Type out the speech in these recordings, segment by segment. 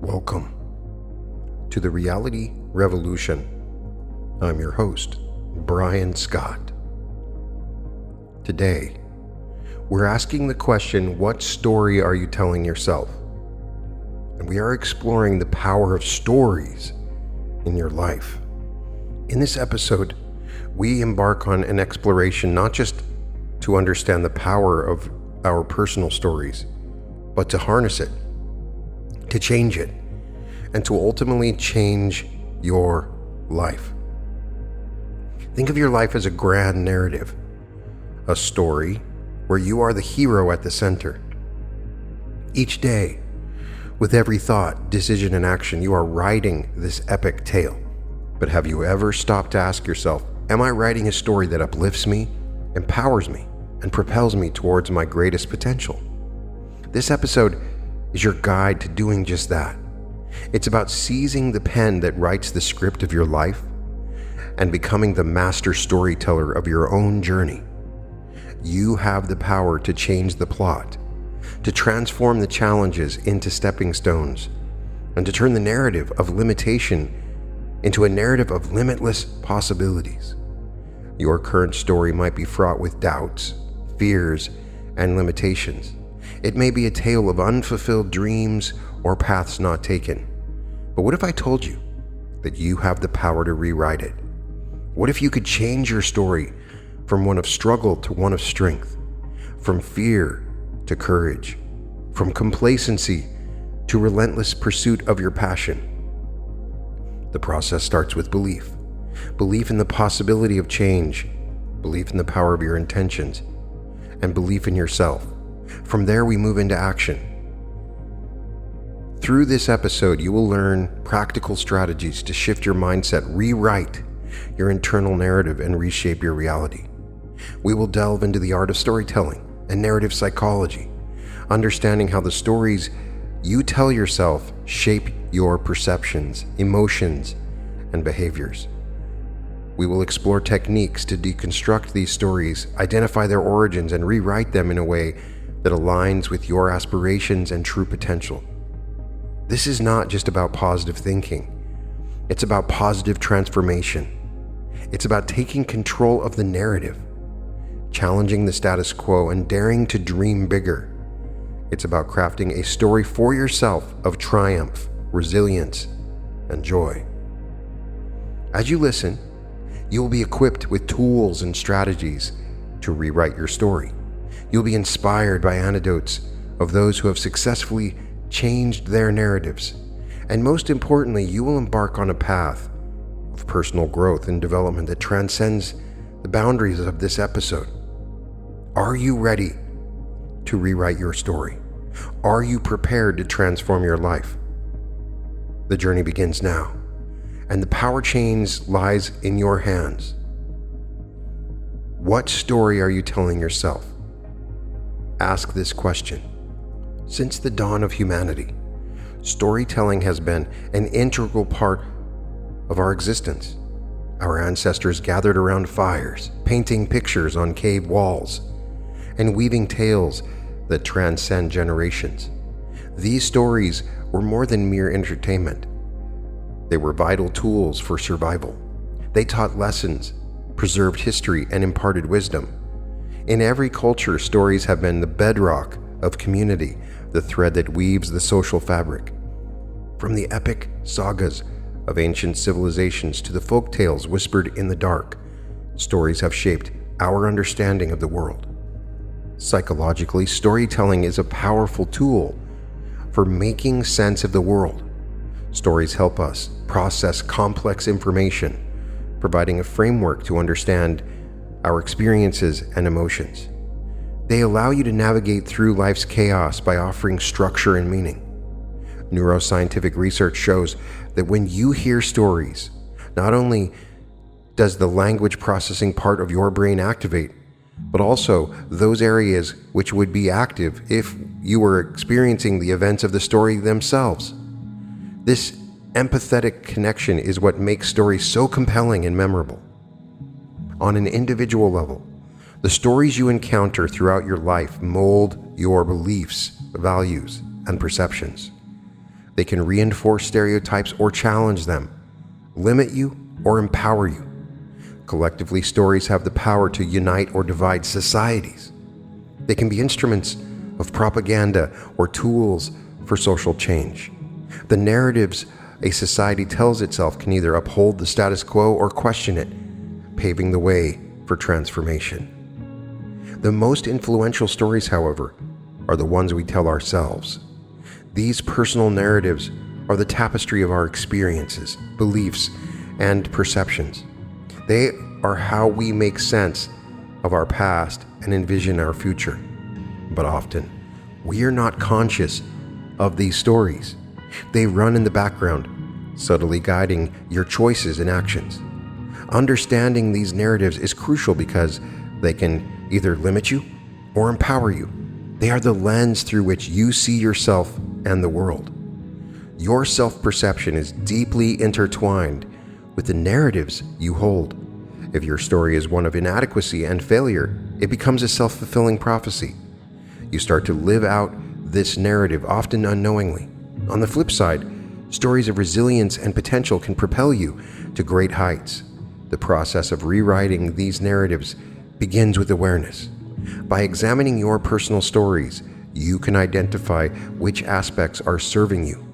Welcome to the Reality Revolution. I'm your host, Brian Scott. Today, we're asking the question, what story are you telling yourself? And we are exploring the power of stories in your life. In this episode, we embark on an exploration not just to understand the power of our personal stories, but to harness it, to change it, and to ultimately change your life. Think of your life as a grand narrative, a story where you are the hero at the center. Each day, with every thought, decision, and action, you are writing this epic tale. But have you ever stopped to ask yourself, am I writing a story that uplifts me, empowers me, and propels me towards my greatest potential? This episode is your guide to doing just that. It's about seizing the pen that writes the script of your life and becoming the master storyteller of your own journey. You have the power to change the plot, to transform the challenges into stepping stones, and to turn the narrative of limitation into a narrative of limitless possibilities. Your current story might be fraught with doubts, fears, and limitations. It may be a tale of unfulfilled dreams or paths not taken. But what if I told you that you have the power to rewrite it? What if you could change your story from one of struggle to one of strength, from fear to courage, from complacency to relentless pursuit of your passion? The process starts with belief. Belief in the possibility of change, belief in the power of your intentions, and belief in yourself. From there, we move into action. Through this episode, you will learn practical strategies to shift your mindset, rewrite your internal narrative, and reshape your reality. We will delve into the art of storytelling and narrative psychology, understanding how the stories you tell yourself shape your perceptions, emotions, and behaviors. We will explore techniques to deconstruct these stories, identify their origins, and rewrite them in a way that aligns with your aspirations and true potential. This is not just about positive thinking. It's about positive transformation. It's about taking control of the narrative, challenging the status quo, and daring to dream bigger. It's about crafting a story for yourself of triumph, resilience, and joy. As you listen, you will be equipped with tools and strategies to rewrite your story. You'll be inspired by anecdotes of those who have successfully changed their narratives. And most importantly, you will embark on a path of personal growth and development that transcends the boundaries of this episode. Are you ready to rewrite your story? Are you prepared to transform your life? The journey begins now, and the power change lies in your hands. What story are you telling yourself? Ask this question. Since the dawn of humanity, storytelling has been an integral part of our existence. Our ancestors gathered around fires, painting pictures on cave walls, and weaving tales that transcend generations. These stories were more than mere entertainment. They were vital tools for survival. They taught lessons, preserved history, and imparted wisdom. In every culture, stories have been the bedrock of community, the thread that weaves the social fabric. From the epic sagas of ancient civilizations to the folktales whispered in the dark, stories have shaped our understanding of the world. Psychologically, storytelling is a powerful tool for making sense of the world. Stories help us process complex information, providing a framework to understand our experiences and emotions. They allow you to navigate through life's chaos by offering structure and meaning. Neuroscientific research shows that when you hear stories, not only does the language processing part of your brain activate, but also those areas which would be active if you were experiencing the events of the story themselves. This empathetic connection is what makes stories so compelling and memorable. On an individual level, the stories you encounter throughout your life mold your beliefs, values, and perceptions. They can reinforce stereotypes or challenge them, limit you or empower you. Collectively, stories have the power to unite or divide societies. They can be instruments of propaganda or tools for social change. The narratives a society tells itself can either uphold the status quo or question it, paving the way for transformation. The most influential stories, however, are the ones we tell ourselves. These personal narratives are the tapestry of our experiences, beliefs, and perceptions. They are how we make sense of our past and envision our future. But often, we are not conscious of these stories. They run in the background, subtly guiding your choices and actions. Understanding these narratives is crucial because they can either limit you or empower you. They are the lens through which you see yourself and the world. Your self-perception is deeply intertwined with the narratives you hold. If your story is one of inadequacy and failure, it becomes a self-fulfilling prophecy. You start to live out this narrative, often unknowingly. On the flip side, stories of resilience and potential can propel you to great heights. The process of rewriting these narratives begins with awareness. By examining your personal stories, you can identify which aspects are serving you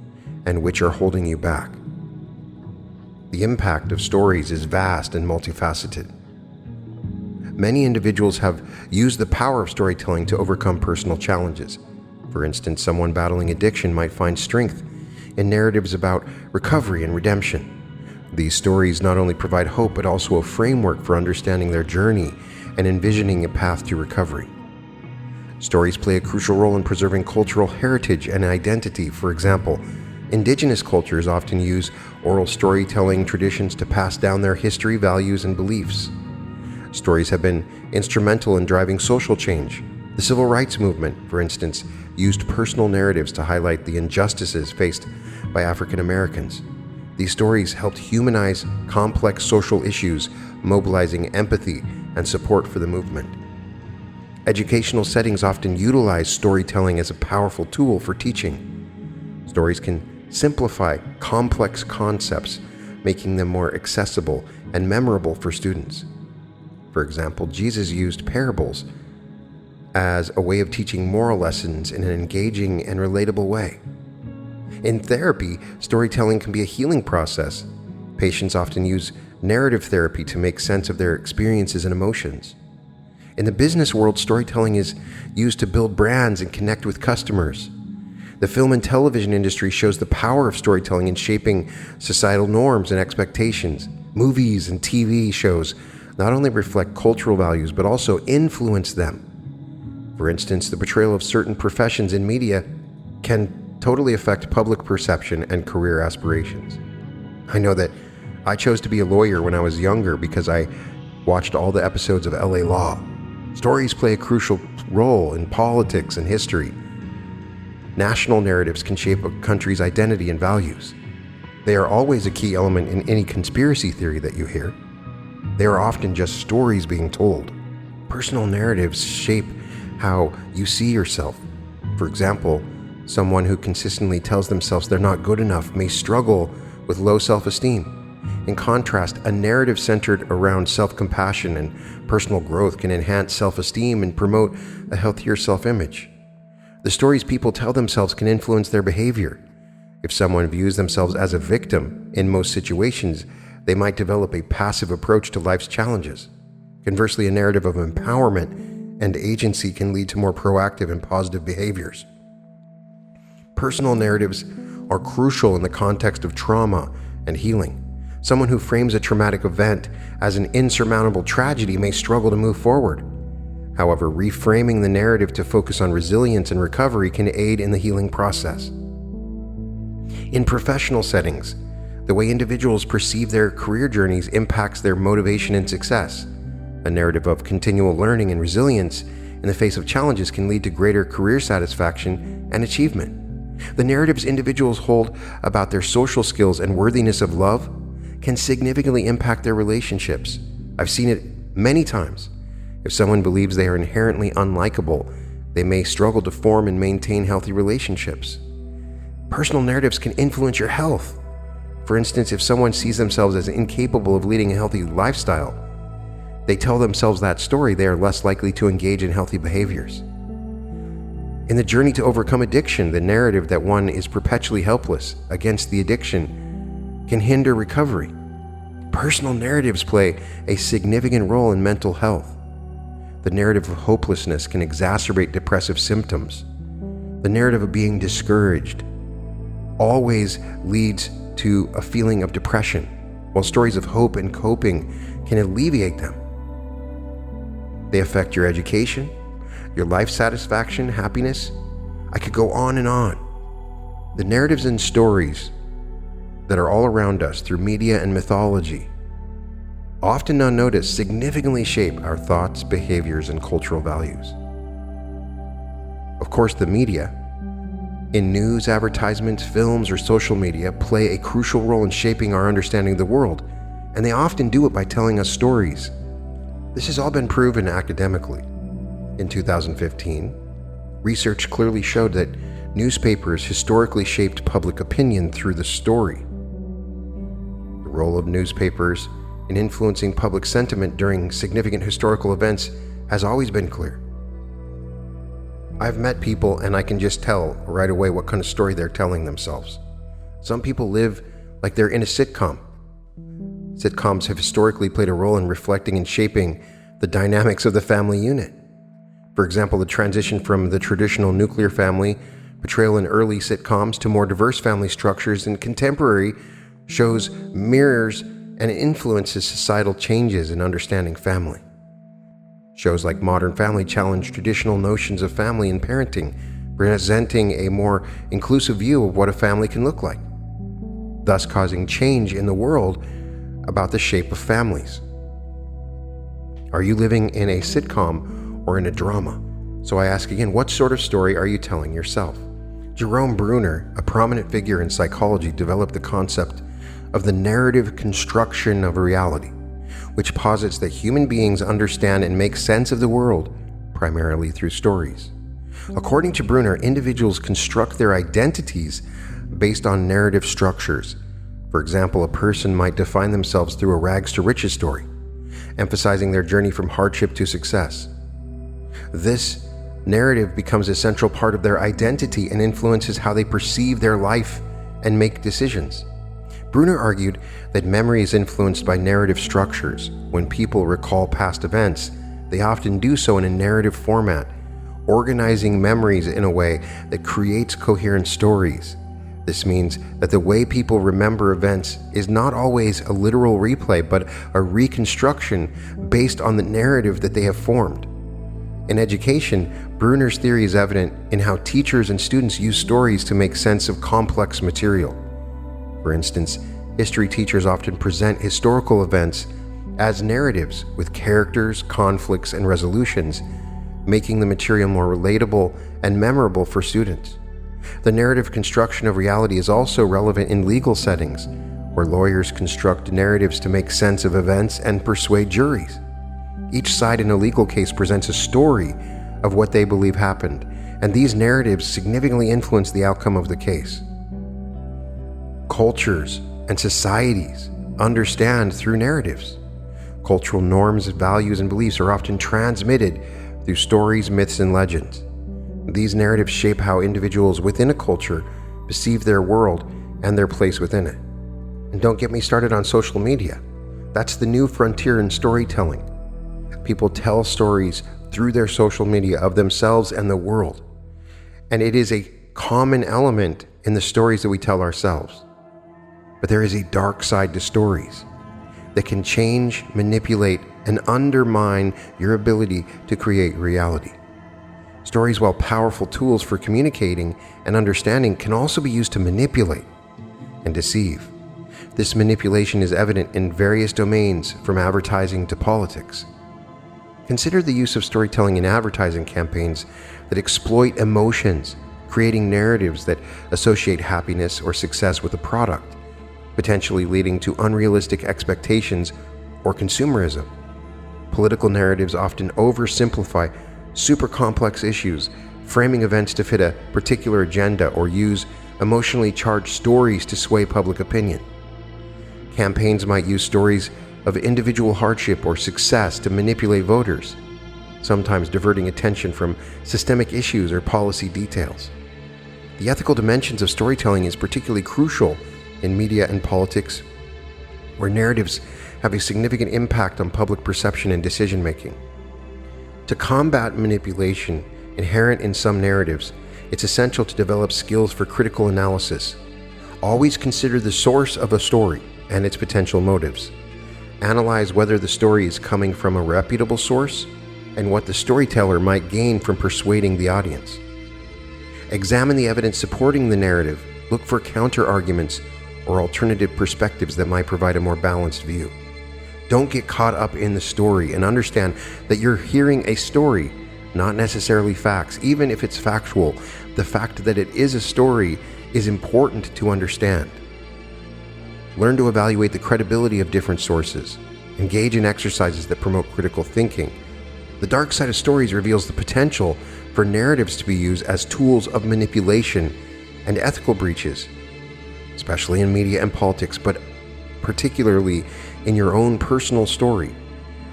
and which are holding you back. The impact of stories is vast and multifaceted. Many individuals have used the power of storytelling to overcome personal challenges. For instance, someone battling addiction might find strength in narratives about recovery and redemption. These stories not only provide hope, but also a framework for understanding their journey and envisioning a path to recovery. Stories play a crucial role in preserving cultural heritage and identity. For example, indigenous cultures often use oral storytelling traditions to pass down their history, values, and beliefs. Stories have been instrumental in driving social change. The civil rights movement, for instance, used personal narratives to highlight the injustices faced by African Americans. These stories helped humanize complex social issues, mobilizing empathy and support for the movement. Educational settings often utilize storytelling as a powerful tool for teaching. Stories can simplify complex concepts, making them more accessible and memorable for students. For example, Jesus used parables as a way of teaching moral lessons in an engaging and relatable way. In therapy, storytelling can be a healing process. Patients often use narrative therapy to make sense of their experiences and emotions. In the business world, storytelling is used to build brands and connect with customers. The film and television industry shows the power of storytelling in shaping societal norms and expectations. Movies and TV shows not only reflect cultural values, but also influence them. For instance, the portrayal of certain professions in media can totally affect public perception and career aspirations. I know that I chose to be a lawyer when I was younger because I watched all the episodes of LA Law. Stories play a crucial role in politics and history. National narratives can shape a country's identity and values. They are always a key element in any conspiracy theory that you hear. They are often just stories being told. Personal narratives shape how you see yourself. For example, someone who consistently tells themselves they're not good enough may struggle with low self-esteem. In contrast, a narrative centered around self-compassion and personal growth can enhance self-esteem and promote a healthier self-image. The stories people tell themselves can influence their behavior. If someone views themselves as a victim in most situations, they might develop a passive approach to life's challenges. Conversely, a narrative of empowerment and agency can lead to more proactive and positive behaviors. Personal narratives are crucial in the context of trauma and healing. Someone who frames a traumatic event as an insurmountable tragedy may struggle to move forward. However, reframing the narrative to focus on resilience and recovery can aid in the healing process. In professional settings, the way individuals perceive their career journeys impacts their motivation and success. A narrative of continual learning and resilience in the face of challenges can lead to greater career satisfaction and achievement. The narratives individuals hold about their social skills and worthiness of love can significantly impact their relationships. I've seen it many times. If someone believes they are inherently unlikable, they may struggle to form and maintain healthy relationships. Personal narratives can influence your health. For instance, if someone sees themselves as incapable of leading a healthy lifestyle, they tell themselves that story, they are less likely to engage in healthy behaviors. In the journey to overcome addiction, the narrative that one is perpetually helpless against the addiction can hinder recovery. Personal narratives play a significant role in mental health. The narrative of hopelessness can exacerbate depressive symptoms. The narrative of being discouraged always leads to a feeling of depression, while stories of hope and coping can alleviate them. They affect your education, your life satisfaction, happiness. I could go on and on. The narratives and stories that are all around us through media and mythology, often unnoticed, significantly shape our thoughts, behaviors, and cultural values. Of course, the media, in news, advertisements, films, or social media, play a crucial role in shaping our understanding of the world, and they often do it by telling us stories. This has all been proven academically. In 2015, research clearly showed that newspapers historically shaped public opinion through the story. The role of newspapers in influencing public sentiment during significant historical events has always been clear. I've met people and I can just tell right away what kind of story they're telling themselves. Some people live like they're in a sitcom. Sitcoms have historically played a role in reflecting and shaping the dynamics of the family unit. For example, the transition from the traditional nuclear family portrayal in early sitcoms to more diverse family structures in contemporary shows mirrors and influences societal changes in understanding family. Shows like Modern Family challenge traditional notions of family and parenting, presenting a more inclusive view of what a family can look like, thus causing change in the world about the shape of families. Are you living in a sitcom or in a drama? So I ask again, what sort of story are you telling yourself? Jerome Bruner, a prominent figure in psychology, developed the concept of the narrative construction of reality, which posits that human beings understand and make sense of the world primarily through stories. According to Bruner, individuals construct their identities based on narrative structures. For example, a person might define themselves through a rags to riches story, emphasizing their journey from hardship to success. This narrative becomes a central part of their identity and influences how they perceive their life and make decisions. Bruner argued that memory is influenced by narrative structures. When people recall past events, they often do so in a narrative format, organizing memories in a way that creates coherent stories. This means that the way people remember events is not always a literal replay, but a reconstruction based on the narrative that they have formed. In education, Bruner's theory is evident in how teachers and students use stories to make sense of complex material. For instance, history teachers often present historical events as narratives with characters, conflicts, and resolutions, making the material more relatable and memorable for students. The narrative construction of reality is also relevant in legal settings, where lawyers construct narratives to make sense of events and persuade juries. Each side in a legal case presents a story of what they believe happened, and these narratives significantly influence the outcome of the case. Cultures and societies understand through narratives. Cultural norms, values, and beliefs are often transmitted through stories, myths, and legends. These narratives shape how individuals within a culture perceive their world and their place within it. And don't get me started on social media. That's the new frontier in storytelling. People tell stories through their social media of themselves and the world. And it is a common element in the stories that we tell ourselves. But there is a dark side to stories that can change, manipulate, and undermine your ability to create reality. Stories, while powerful tools for communicating and understanding, can also be used to manipulate and deceive. This manipulation is evident in various domains, from advertising to politics. Consider the use of storytelling in advertising campaigns that exploit emotions, creating narratives that associate happiness or success with a product, potentially leading to unrealistic expectations or consumerism. Political narratives often oversimplify super complex issues, framing events to fit a particular agenda or use emotionally charged stories to sway public opinion. Campaigns might use stories of individual hardship or success to manipulate voters, sometimes diverting attention from systemic issues or policy details. The ethical dimensions of storytelling is particularly crucial in media and politics, where narratives have a significant impact on public perception and decision-making. To combat manipulation inherent in some narratives, it's essential to develop skills for critical analysis. Always consider the source of a story and its potential motives. Analyze whether the story is coming from a reputable source and what the storyteller might gain from persuading the audience. Examine the evidence supporting the narrative. Look for counter-arguments or alternative perspectives that might provide a more balanced view. Don't get caught up in the story and understand that you're hearing a story, not necessarily facts. Even if it's factual, the fact that it is a story is important to understand. Learn to evaluate the credibility of different sources. Engage in exercises that promote critical thinking. The dark side of stories reveals the potential for narratives to be used as tools of manipulation and ethical breaches, especially in media and politics, but particularly in your own personal story.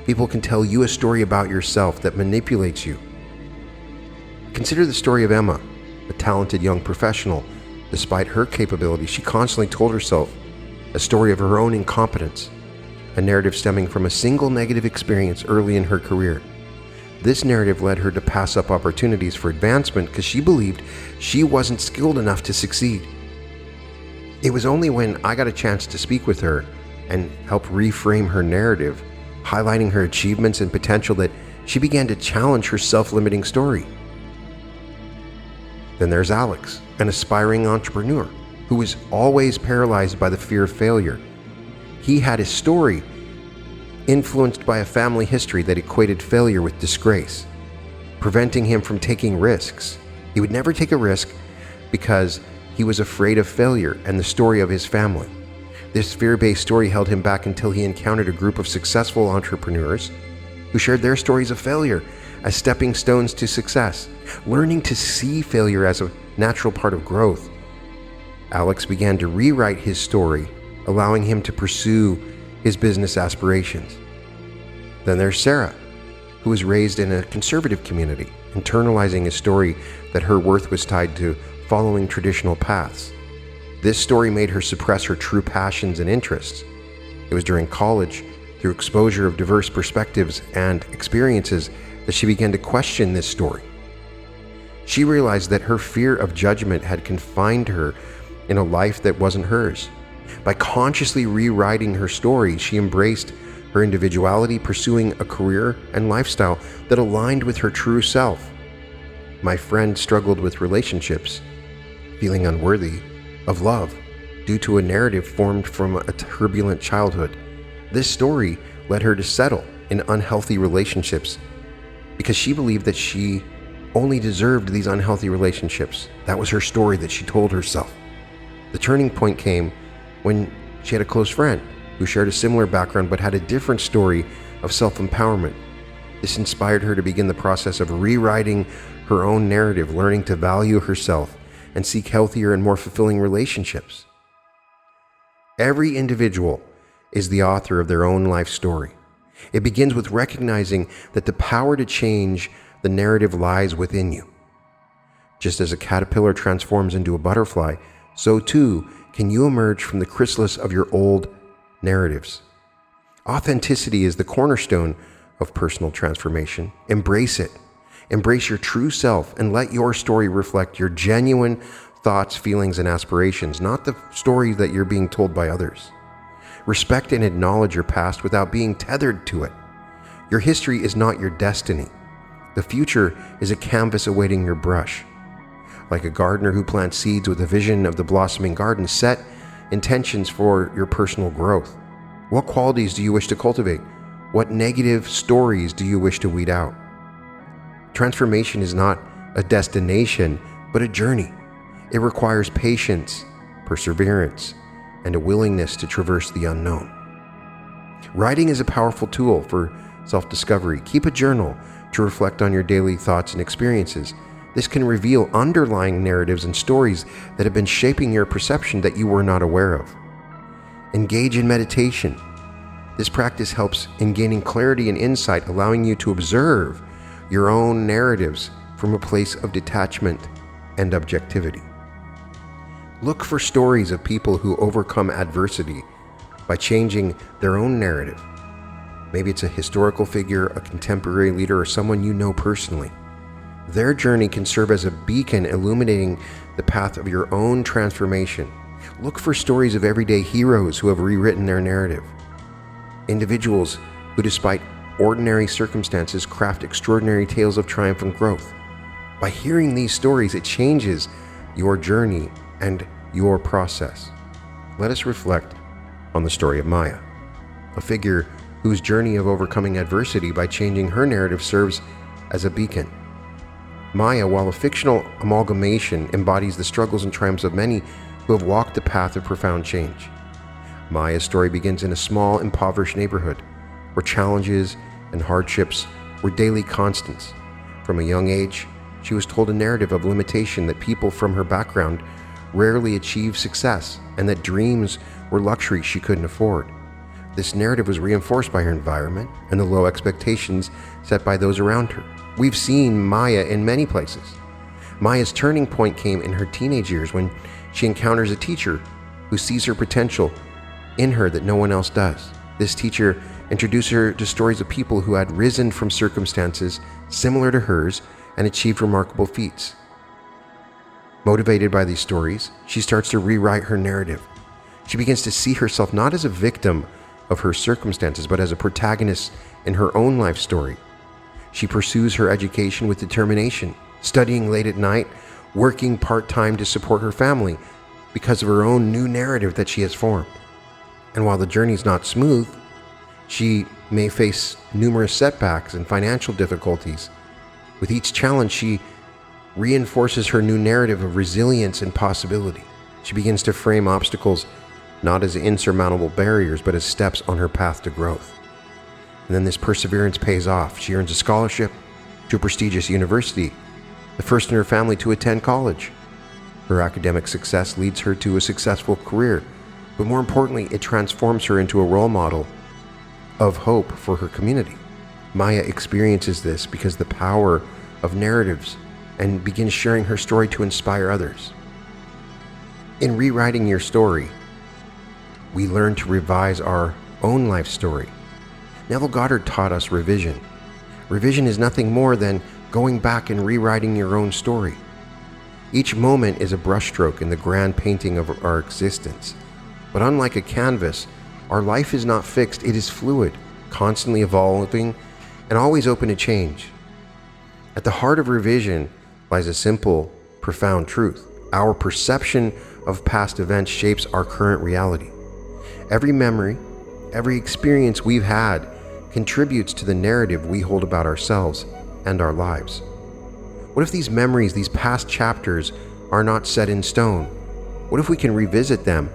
People can tell you a story about yourself that manipulates you. Consider the story of Emma, a talented young professional. Despite her capabilities, she constantly told herself a story of her own incompetence, a narrative stemming from a single negative experience early in her career. This narrative led her to pass up opportunities for advancement because she believed she wasn't skilled enough to succeed. It was only when I got a chance to speak with her and help reframe her narrative, highlighting her achievements and potential, that she began to challenge her self-limiting story. Then there's Alex, an aspiring entrepreneur who was always paralyzed by the fear of failure. He had his story influenced by a family history that equated failure with disgrace, preventing him from taking risks. He would never take a risk because he was afraid of failure and the story of his family. This fear-based story held him back until he encountered a group of successful entrepreneurs who shared their stories of failure as stepping stones to success. Learning to see failure as a natural part of growth, Alex began to rewrite his story, allowing him to pursue his business aspirations. Then there's Sarah, who was raised in a conservative community, internalizing a story that her worth was tied to following traditional paths. This story made her suppress her true passions and interests. It was during college, through exposure of diverse perspectives and experiences, that she began to question this story. She realized that her fear of judgment had confined her in a life that wasn't hers. By consciously rewriting her story, she embraced her individuality, pursuing a career and lifestyle that aligned with her true self. My friend struggled with relationships, feeling unworthy of love due to a narrative formed from a turbulent childhood. This story led her to settle in unhealthy relationships because she believed that she only deserved these unhealthy relationships. That was her story that she told herself. The turning point came when she had a close friend who shared a similar background but had a different story of self-empowerment. This inspired her to begin the process of rewriting her own narrative, learning to value herself and seek healthier and more fulfilling relationships. Every individual is the author of their own life story. It begins with recognizing that the power to change the narrative lies within you. Just as a caterpillar transforms into a butterfly, so too can you emerge from the chrysalis of your old narratives. Authenticity is the cornerstone of personal transformation. Embrace it. Embrace your true self and let your story reflect your genuine thoughts, feelings, and aspirations, not the story that you're being told by others. Respect and acknowledge your past without being tethered to it. Your history is not your destiny. The future is a canvas awaiting your brush. Like a gardener who plants seeds with a vision of the blossoming garden, set intentions for your personal growth. What qualities do you wish to cultivate? What negative stories do you wish to weed out? Transformation is not a destination, but a journey. It requires patience, perseverance, and a willingness to traverse the unknown. Writing is a powerful tool for self-discovery. Keep a journal to reflect on your daily thoughts and experiences. This can reveal underlying narratives and stories that have been shaping your perception that you were not aware of. Engage in meditation. This practice helps in gaining clarity and insight, allowing you to observe your own narratives from a place of detachment and objectivity. Look for stories of people who overcome adversity by changing their own narrative. Maybe it's a historical figure, a contemporary leader, or someone you know personally. Their journey can serve as a beacon illuminating the path of your own transformation. Look for stories of everyday heroes who have rewritten their narrative. Individuals who, despite ordinary circumstances, craft extraordinary tales of triumph and growth. By hearing these stories, it changes your journey and your process. Let us reflect on the story of Maya, a figure whose journey of overcoming adversity by changing her narrative serves as a beacon. Maya, while a fictional amalgamation, embodies the struggles and triumphs of many who have walked the path of profound change. Maya's story begins in a small, impoverished neighborhood where challenges and hardships were daily constants. From a young age, she was told a narrative of limitation, that people from her background rarely achieved success and that dreams were luxuries she couldn't afford. This narrative was reinforced by her environment and the low expectations set by those around her. We've seen Maya in many places. Maya's turning point came in her teenage years when she encounters a teacher who sees her potential in her that no one else does. This teacher introduced her to stories of people who had risen from circumstances similar to hers and achieved remarkable feats. Motivated by these stories, she starts to rewrite her narrative. She begins to see herself not as a victim of her circumstances, but as a protagonist in her own life story. She pursues her education with determination, studying late at night, working part-time to support her family because of her own new narrative that she has formed. And while the journey's not smooth, she may face numerous setbacks and financial difficulties. With each challenge, she reinforces her new narrative of resilience and possibility. She begins to frame obstacles not as insurmountable barriers, but as steps on her path to growth. And then this perseverance pays off. She earns a scholarship to a prestigious university, the first in her family to attend college. Her academic success leads her to a successful career, but more importantly, it transforms her into a role model of hope for her community. Maya experiences this because the power of narratives and begins sharing her story to inspire others. In rewriting your story, we learn to revise our own life story. Neville Goddard taught us revision. Revision is nothing more than going back and rewriting your own story. Each moment is a brushstroke in the grand painting of our existence. But unlike a canvas, our life is not fixed, it is fluid, constantly evolving, and always open to change. At the heart of revision lies a simple, profound truth. Our perception of past events shapes our current reality. Every memory, every experience we've had contributes to the narrative we hold about ourselves and our lives. What if these memories, these past chapters, are not set in stone? What if we can revisit them,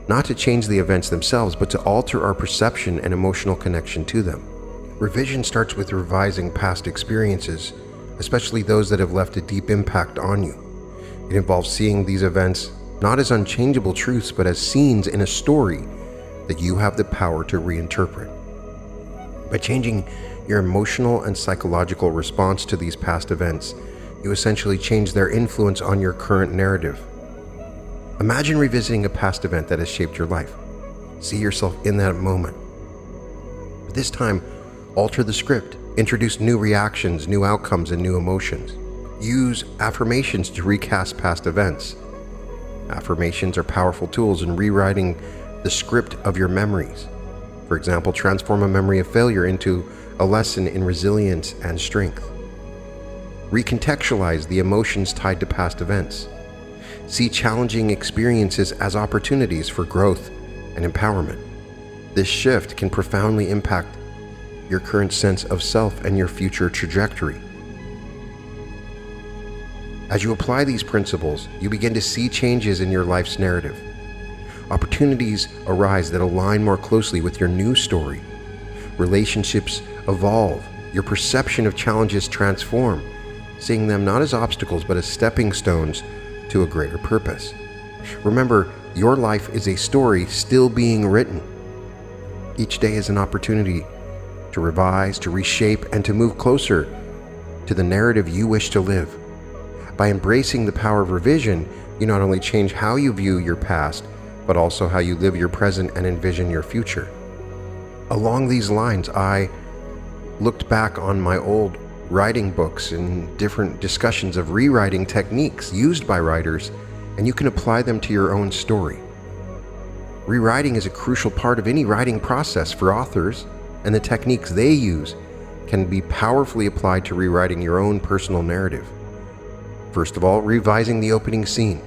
not to change the events themselves, but to alter our perception and emotional connection to them? Revision starts with revising past experiences, especially those that have left a deep impact on you. It involves seeing these events not as unchangeable truths, but as scenes in a story that you have the power to reinterpret. By changing your emotional and psychological response to these past events, you essentially change their influence on your current narrative. Imagine revisiting a past event that has shaped your life. See yourself in that moment. But this time, alter the script. Introduce new reactions, new outcomes, and new emotions. Use affirmations to recast past events. Affirmations are powerful tools in rewriting the script of your memories. For example, transform a memory of failure into a lesson in resilience and strength. Recontextualize the emotions tied to past events. See challenging experiences as opportunities for growth and empowerment. This shift can profoundly impact your current sense of self and your future trajectory. As you apply these principles, you begin to see changes in your life's narrative. Opportunities arise that align more closely with your new story. Relationships evolve. Your perception of challenges transform. seeing them not as obstacles but as stepping stones to a greater purpose. Remember, your life is a story still being written. Each day is an opportunity to revise, to reshape, and to move closer to the narrative you wish to live. By embracing the power of revision, you not only change how you view your past, but also how you live your present and envision your future. Along these lines, I looked back on my old writing books and different discussions of rewriting techniques used by writers, and you can apply them to your own story. Rewriting is a crucial part of any writing process for authors, and the techniques they use can be powerfully applied to rewriting your own personal narrative. First of all, revising the opening scene.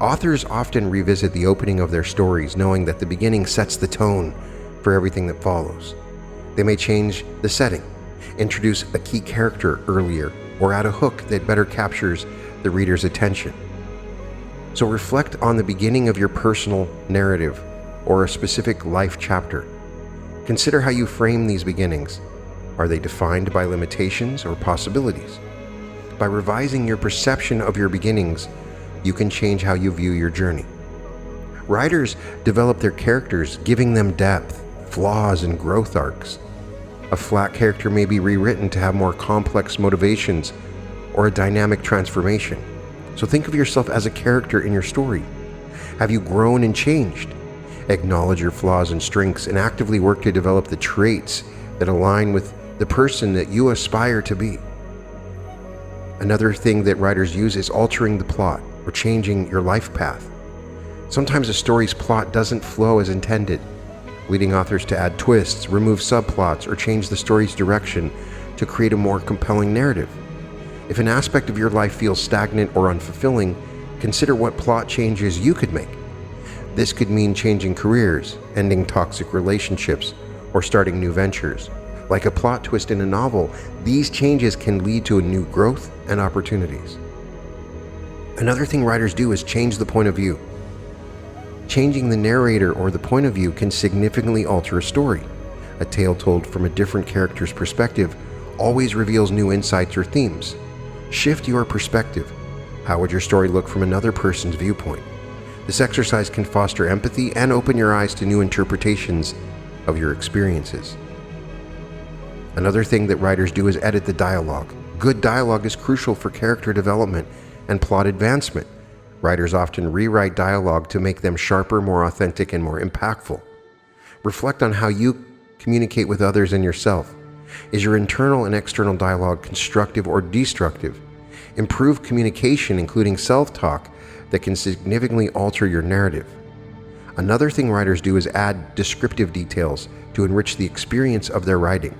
Authors often revisit the opening of their stories, knowing that the beginning sets the tone for everything that follows. They may change the setting, introduce a key character earlier, or add a hook that better captures the reader's attention. So reflect on the beginning of your personal narrative or a specific life chapter. Consider how you frame these beginnings. Are they defined by limitations or possibilities? By revising your perception of your beginnings, you can change how you view your journey. Writers develop their characters, giving them depth, flaws, and growth arcs. A flat character may be rewritten to have more complex motivations or a dynamic transformation. So think of yourself as a character in your story. Have you grown and changed? Acknowledge your flaws and strengths and actively work to develop the traits that align with the person that you aspire to be. Another thing that writers use is altering the plot or changing your life path. Sometimes a story's plot doesn't flow as intended, leading authors to add twists, remove subplots, or change the story's direction to create a more compelling narrative. If an aspect of your life feels stagnant or unfulfilling, consider what plot changes you could make. This could mean changing careers, ending toxic relationships, or starting new ventures. Like a plot twist in a novel, these changes can lead to a new growth and opportunities. Another thing writers do is change the point of view. Changing the narrator or the point of view can significantly alter a story. A tale told from a different character's perspective always reveals new insights or themes. Shift your perspective. How would your story look from another person's viewpoint? This exercise can foster empathy and open your eyes to new interpretations of your experiences. Another thing that writers do is edit the dialogue. Good dialogue is crucial for character development and plot advancement. Writers often rewrite dialogue to make them sharper, more authentic, and more impactful. Reflect on how you communicate with others and yourself. Is your internal and external dialogue constructive or destructive? Improve communication, including self-talk, that can significantly alter your narrative. Another thing writers do is add descriptive details to enrich the experience of their writing.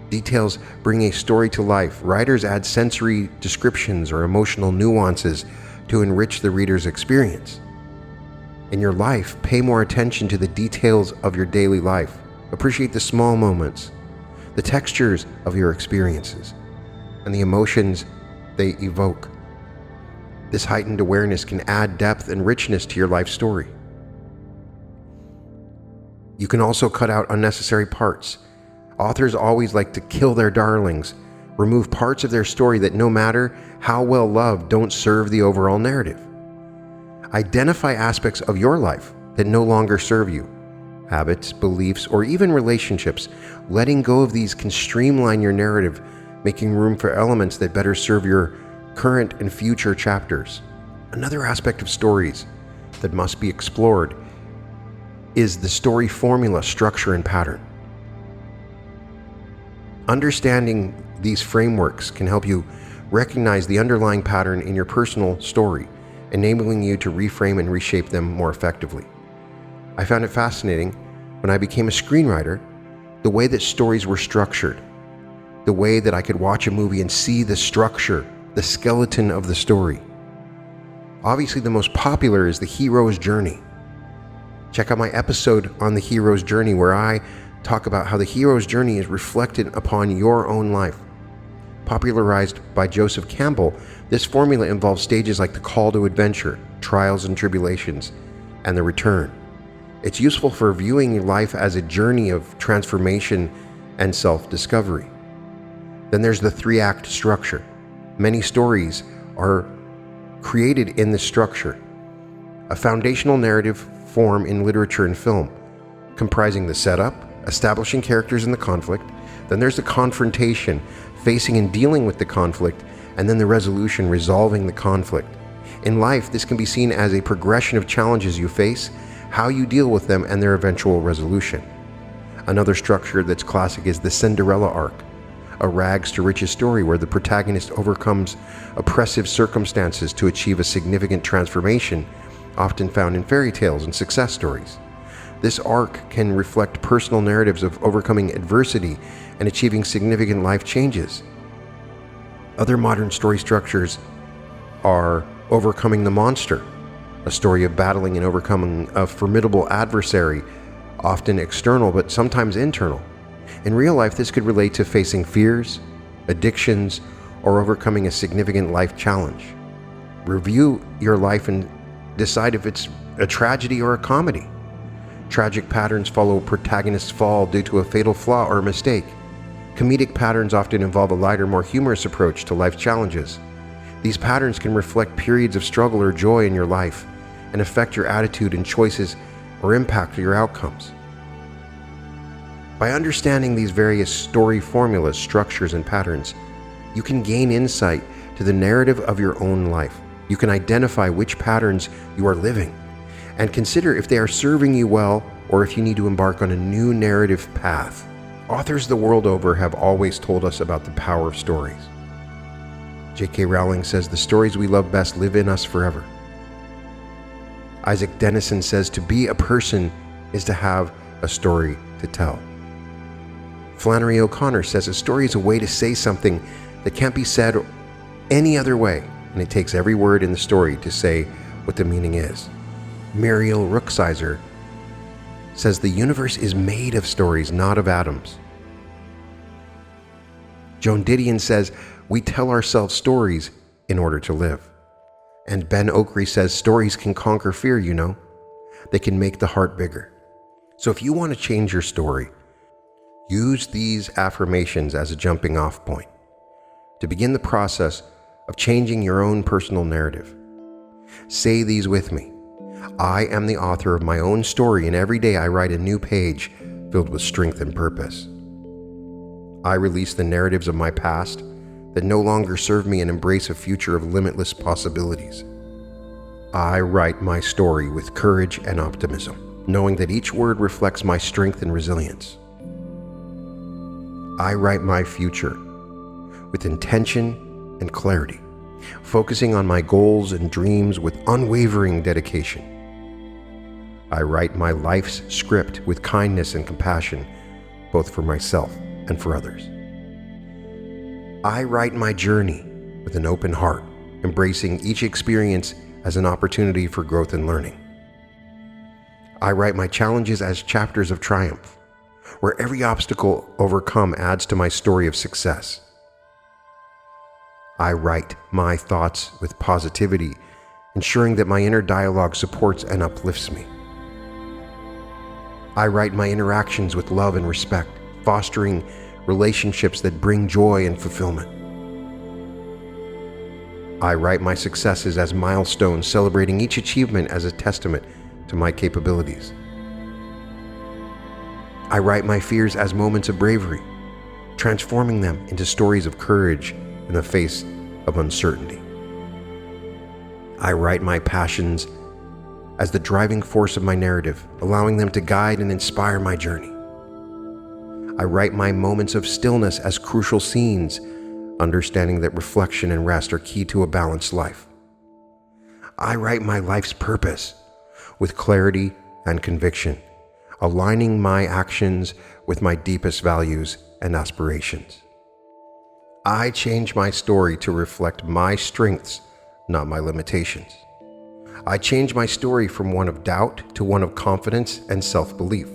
Details bring a story to life. Writers add sensory descriptions or emotional nuances to enrich the reader's experience. In your life, pay more attention to the details of your daily life. Appreciate the small moments, the textures of your experiences, and the emotions they evoke. This heightened awareness can add depth and richness to your life story. You can also cut out unnecessary parts. Authors always like to kill their darlings, remove parts of their story that, no matter how well loved, don't serve the overall narrative. Identify aspects of your life that no longer serve you. Habits, beliefs, or even relationships. Letting go of these can streamline your narrative, making room for elements that better serve your current and future chapters. Another aspect of stories that must be explored is the story formula, structure, and pattern. Understanding these frameworks can help you recognize the underlying pattern in your personal story, enabling you to reframe and reshape them more effectively. I found it fascinating when I became a screenwriter, the way that stories were structured, the way that I could watch a movie and see the structure, the skeleton of the story. Obviously, the most popular is the hero's journey. Check out my episode on the hero's journey, where I talk about how the hero's journey is reflected upon your own life. Popularized by Joseph Campbell, this formula involves stages like the call to adventure, trials and tribulations, and the return. It's useful for viewing your life as a journey of transformation and self-discovery. Then there's the 3-act structure. Many stories are created in this structure, a foundational narrative form in literature and film, comprising the setup, establishing characters in the conflict, then there's the confrontation, facing and dealing with the conflict, and then the resolution, resolving the conflict. In life, this can be seen as a progression of challenges you face, how you deal with them, and their eventual resolution. Another structure that's classic is the Cinderella arc, a rags to riches story where the protagonist overcomes oppressive circumstances to achieve a significant transformation, often found in fairy tales and success stories. This arc can reflect personal narratives of overcoming adversity and achieving significant life changes. Other modern story structures are Overcoming the Monster, a story of battling and overcoming a formidable adversary, often external but sometimes internal. In real life, this could relate to facing fears, addictions, or overcoming a significant life challenge. Review your life and decide if it's a tragedy or a comedy. Tragic patterns follow a protagonist's fall due to a fatal flaw or a mistake. Comedic patterns often involve a lighter, more humorous approach to life challenges. These patterns can reflect periods of struggle or joy in your life and affect your attitude and choices or impact your outcomes. By understanding these various story formulas, structures, and patterns, you can gain insight to the narrative of your own life. You can identify which patterns you are living and consider if they are serving you well or if you need to embark on a new narrative path. Authors the world over have always told us about the power of stories. J.K. Rowling says the stories we love best live in us forever. Isaac Dennison says to be a person is to have a story to tell. Flannery O'Connor says a story is a way to say something that can't be said any other way, and it takes every word in the story to say what the meaning is. Muriel Rukeyser says the universe is made of stories, not of atoms. Joan Didion says we tell ourselves stories in order to live. And Ben Okri says stories can conquer fear, you know. They can make the heart bigger. So if you want to change your story, use these affirmations as a jumping off point to begin the process of changing your own personal narrative. Say these with me. I am the author of my own story, and every day I write a new page filled with strength and purpose. I release the narratives of my past that no longer serve me and embrace a future of limitless possibilities. I write my story with courage and optimism, knowing that each word reflects my strength and resilience. I write my future with intention and clarity, focusing on my goals and dreams with unwavering dedication. I write my life's script with kindness and compassion, both for myself and for others. I write my journey with an open heart, embracing each experience as an opportunity for growth and learning. I write my challenges as chapters of triumph, where every obstacle overcome adds to my story of success. I write my thoughts with positivity, ensuring that my inner dialogue supports and uplifts me. I write my interactions with love and respect, fostering relationships that bring joy and fulfillment. I write my successes as milestones, celebrating each achievement as a testament to my capabilities. I write my fears as moments of bravery, transforming them into stories of courage in the face of uncertainty. I write my passions as the driving force of my narrative, allowing them to guide and inspire my journey. I write my moments of stillness as crucial scenes, understanding that reflection and rest are key to a balanced life. I write my life's purpose with clarity and conviction, aligning my actions with my deepest values and aspirations. I change my story to reflect my strengths, not my limitations. I change my story from one of doubt to one of confidence and self-belief.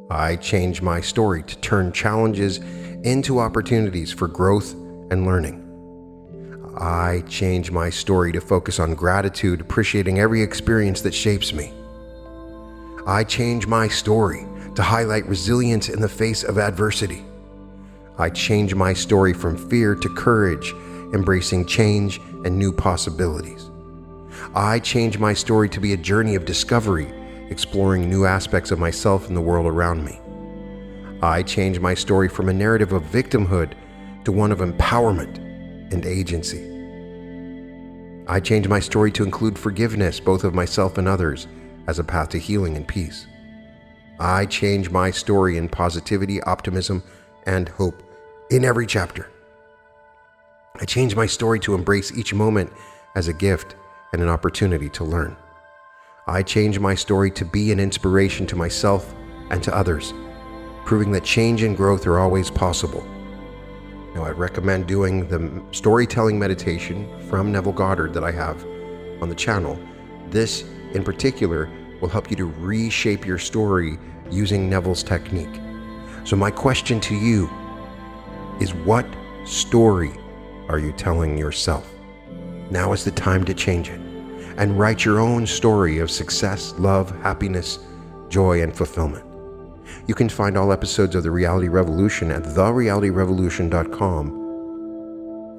I change my story to turn challenges into opportunities for growth and learning. I change my story to focus on gratitude, appreciating every experience that shapes me. I change my story to highlight resilience in the face of adversity. I change my story from fear to courage, embracing change and new possibilities. I change my story to be a journey of discovery, exploring new aspects of myself and the world around me. I change my story from a narrative of victimhood to one of empowerment and agency. I change my story to include forgiveness, both of myself and others, as a path to healing and peace. I change my story in positivity, optimism, and hope in every chapter. I change my story to embrace each moment as a gift and an opportunity to learn. I change my story to be an inspiration to myself and to others, proving that change and growth are always possible. Now, I recommend doing the storytelling meditation from Neville Goddard that I have on the channel. This, in particular, will help you to reshape your story using Neville's technique. So my question to you is, what story are you telling yourself? Now is the time to change it and write your own story of success, love, happiness, joy, and fulfillment. You can find all episodes of The Reality Revolution at therealityrevolution.com.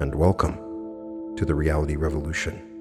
And welcome to The Reality Revolution.